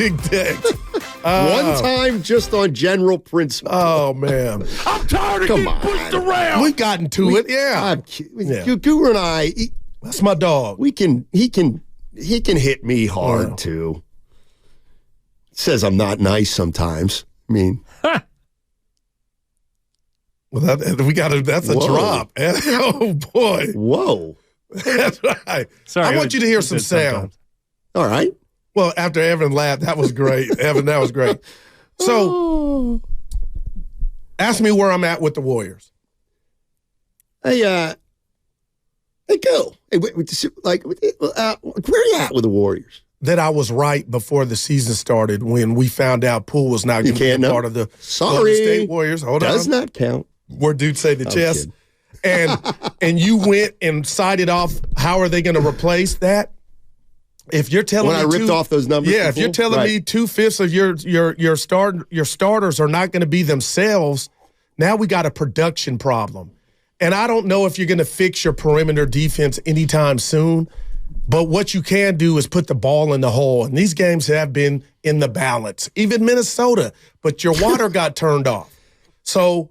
big deck. One time just on general principle. Oh, man. I'm tired of getting pushed around. We've gotten to it, yeah. Guru and I, that's my dog. He can hit me hard, too. Says I'm not nice sometimes. I mean. Well, that's a drop. Oh, boy. Whoa. That's right. Sorry, I want you to hear some sound. All right. Well, after Evan laughed, that was great. Evan, that was great. So, ask me where I'm at with the Warriors. Hey, go. Hey, where are you at with the Warriors? That I was right before the season started when we found out Poole was not going to be part of the Golden State Warriors. Hold on. Does not count. Where dude say the chest. And you went and cited off how are they going to replace that? If you're telling me I ripped off those numbers, if you're telling me 2/5 of your starters are not going to be themselves, now we got a production problem. And I don't know if you're going to fix your perimeter defense anytime soon. But what you can do is put the ball in the hole. And these games have been in the balance, even Minnesota. But your water got turned off. So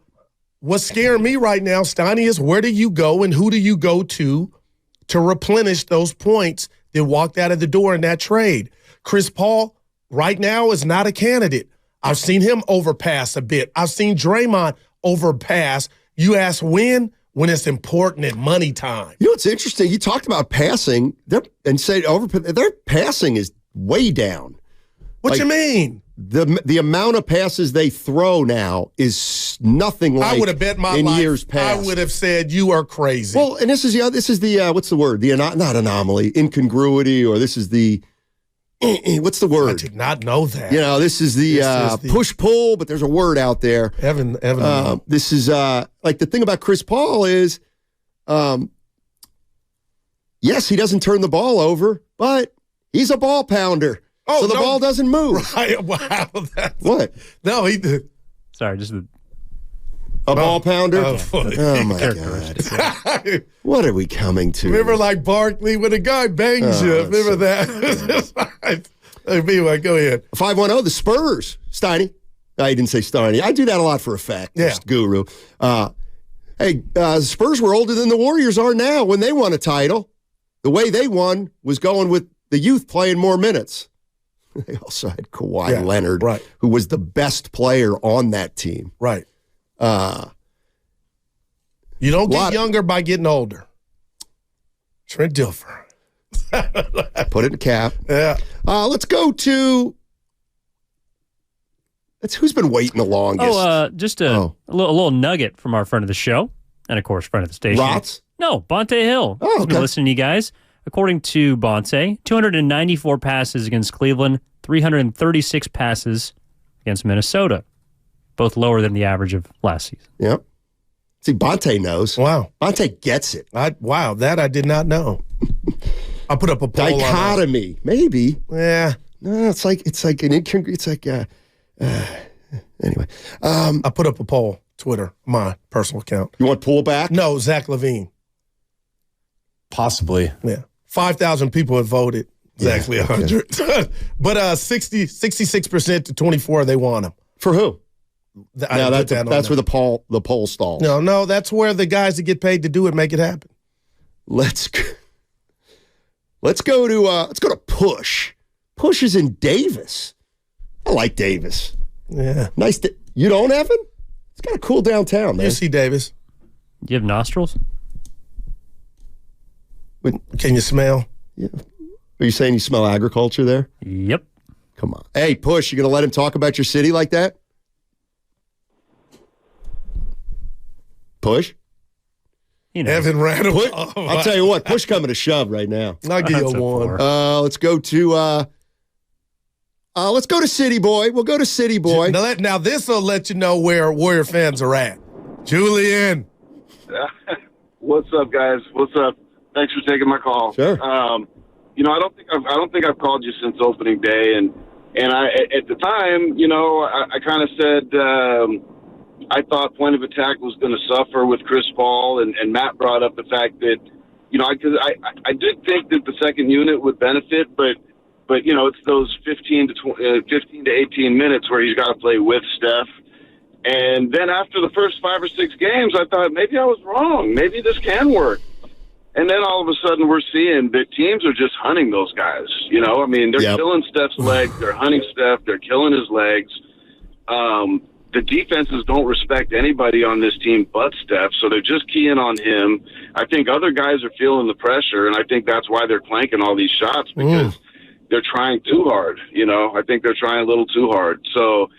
what's scaring me right now, Steiny, is where do you go and who do you go to replenish those points that walked out of the door in that trade? Chris Paul right now is not a candidate. I've seen him overpass a bit. I've seen Draymond overpass. You ask when it's important at money time. You know what's interesting? You talked about passing and say their passing is way down. What you mean? The amount of passes they throw now is nothing like I would have bet my in life, years past. I would have said you are crazy. Well, and this is the what's the word? The not anomaly, incongruity, or this is the what's the word? I did not know that. You know, this is the push-pull, but there's a word out there. Evan. This is like the thing about Chris Paul is, yes, he doesn't turn the ball over, but he's a ball pounder. So the ball doesn't move. Right. Wow. What? No, he did. Sorry, just a ball pounder? Oh my God. What are we coming to? Remember like Barkley when a guy bangs you? Remember that? Anyway, go ahead. 510, the Spurs. Steiny. I didn't say Steiny. I do that a lot for effect. Yeah. Just Guru. The Spurs were older than the Warriors are now when they won a title. The way they won was going with the youth playing more minutes. They also had Kawhi Leonard, who was the best player on that team. Right. You don't get younger by getting older. Trent Dilfer. Put it in cap. Yeah. Let's go to... who's been waiting the longest. Just a little nugget from our friend of the show, and of course, friend of the station. Rots? No, Bonte Hill. He's been listening to you guys. According to Bonte, 294 passes against Cleveland, 336 passes against Minnesota, both lower than the average of last season. Yep. See, Bonte knows. Wow. Bonte gets it. Wow, that I did not know. I put up a poll. Dichotomy, maybe. Yeah. No, it's like anyway. I put up a poll, Twitter, my personal account. You want pull back? No, Zach LaVine. Possibly. Yeah. 5,000 people have voted. Exactly 100. But 66% to 24, they want him. For who? That's where the poll stalls. No, that's where the guys that get paid to do it make it happen. Let's go to Push. Push is in Davis. I like Davis. Yeah. Nice. You don't, Evan? It's got a cool downtown, man. You see Davis. You have nostrils? Can you smell? Yeah. Are you saying you smell agriculture there? Yep. Come on. Hey, Push, you going to let him talk about your city like that? Push? Evan ran away. I'll tell you what, Push coming to shove right now. I'll give you one. Let's go to City Boy. We'll go to City Boy. Now this will let you know where Warrior fans are at. Julian. What's up, guys? What's up? Thanks for taking my call. Sure. I don't think I've called you since opening day, and I at the time, I kind of said I thought point of attack was going to suffer with Chris Paul, and Matt brought up the fact that because I did think that the second unit would benefit, but But, you know, it's those 15 to 18 minutes where he's got to play with Steph. And then after the first 5 or 6 games, I thought maybe I was wrong. Maybe this can work. And then all of a sudden we're seeing that teams are just hunting those guys. You know, I mean, they're killing Steph's legs. They're hunting Steph. They're killing his legs. The defenses don't respect anybody on this team but Steph, so they're just keying on him. I think other guys are feeling the pressure, and I think that's why they're clanking all these shots, because they're trying too hard. You know, I think they're trying a little too hard. So,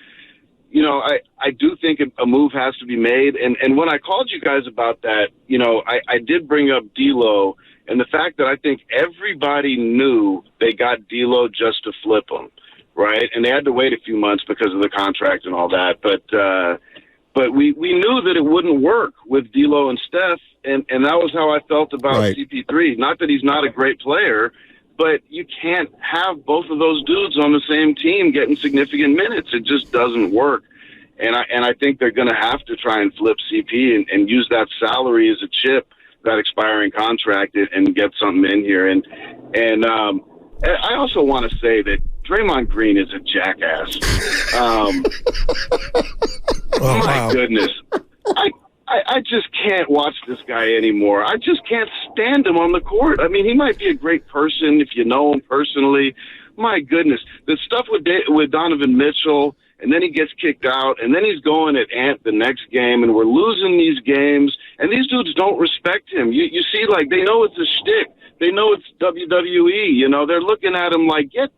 you know, I do think a move has to be made. And when I called you guys about that, you know, I did bring up D'Lo and the fact that I think everybody knew they got D'Lo just to flip him, right? And they had to wait a few months because of the contract and all that. But we knew that it wouldn't work with D'Lo and Steph, and that was how I felt about CP3. Not that he's not a great player, but you can't have both of those dudes on the same team getting significant minutes. It just doesn't work. And I think they're going to have to try and flip CP and use that salary as a chip, that expiring contract, and get something in here. And I also want to say that Draymond Green is a jackass. My goodness. I just can't watch this guy anymore. I just can't stand him on the court. I mean, he might be a great person if you know him personally. My goodness. The stuff with Donovan Mitchell, and then he gets kicked out, and then he's going at Ant the next game, and we're losing these games, and these dudes don't respect him. You see, like, they know it's a shtick. They know it's WWE. You know, they're looking at him like, get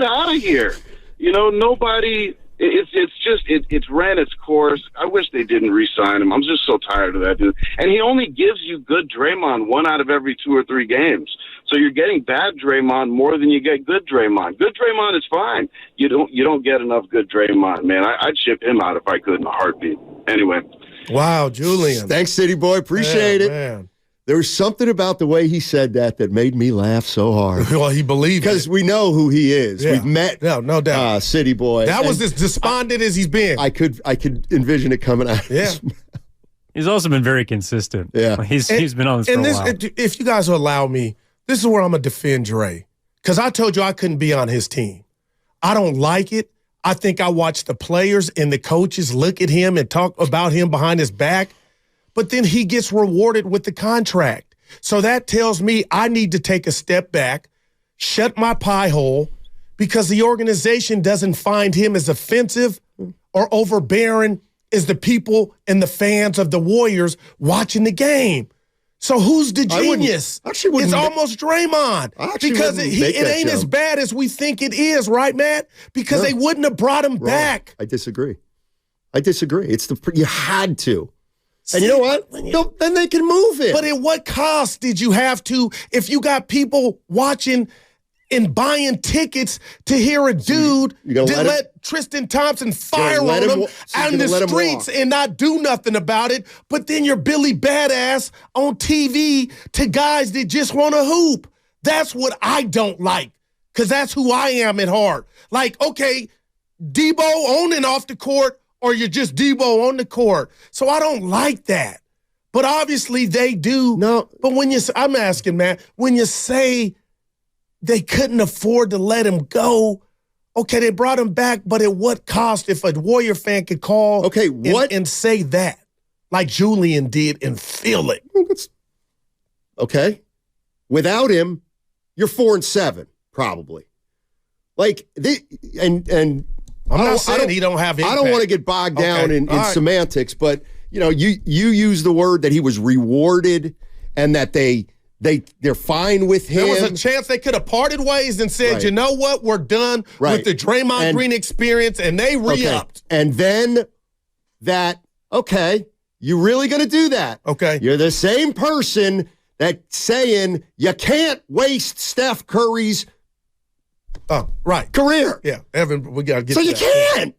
out of here. You know, nobody... It's ran its course. I wish they didn't re-sign him. I'm just so tired of that dude. And he only gives you good Draymond 1 out of every 2 or 3 games. So you're getting bad Draymond more than you get good Draymond. Good Draymond is fine. You don't get enough good Draymond, man. I'd ship him out if I could in a heartbeat. Anyway. Wow, Julian. Thanks, City Boy. Appreciate it. Man. There was something about the way he said that made me laugh so hard. Well, he believed because we know who he is. Yeah. We've met, no doubt, City Boy. That was as despondent as he's been. I could envision it coming out. Yeah, he's also been very consistent. Yeah, he's been on this for a while. If you guys will allow me, this is where I'm gonna defend Dre, because I told you I couldn't be on his team. I don't like it. I think I watch the players and the coaches look at him and talk about him behind his back. But then he gets rewarded with the contract. So that tells me I need to take a step back, shut my pie hole, because the organization doesn't find him as offensive or overbearing as the people and the fans of the Warriors watching the game. So who's the genius? It's almost Draymond. Because it ain't as bad as we think it is, right, Matt? Because they wouldn't have brought him back. I disagree. It's you had to. And you know what? Then they can move it. But at what cost did you have to, if you got people watching and buying tickets to hear a dude let Tristan Thompson fire on him out in the streets and not do nothing about it, but then you're Billy Badass on TV to guys that just want to hoop? That's what I don't like, because that's who I am at heart. Like, okay, Debo on and off the court, or you're just Debo on the court. So I don't like that. But obviously they do. No. But I'm asking, man, when you say they couldn't afford to let him go, okay, they brought him back, but at what cost? If a Warrior fan could call and say that, like Julian did, and feel it. Okay. Without him, you're 4-7, probably. Like, I'm not saying he don't have impact. I don't want to get bogged down in semantics, but you use the word that he was rewarded and that they're fine with him. There was a chance they could have parted ways and said, you know what, we're done with the Draymond Green experience, and they re-upped. And then you really going to do that? Okay. You're the same person that's saying you can't waste Steph Curry's career. Yeah, Evan, we got to get so you can't.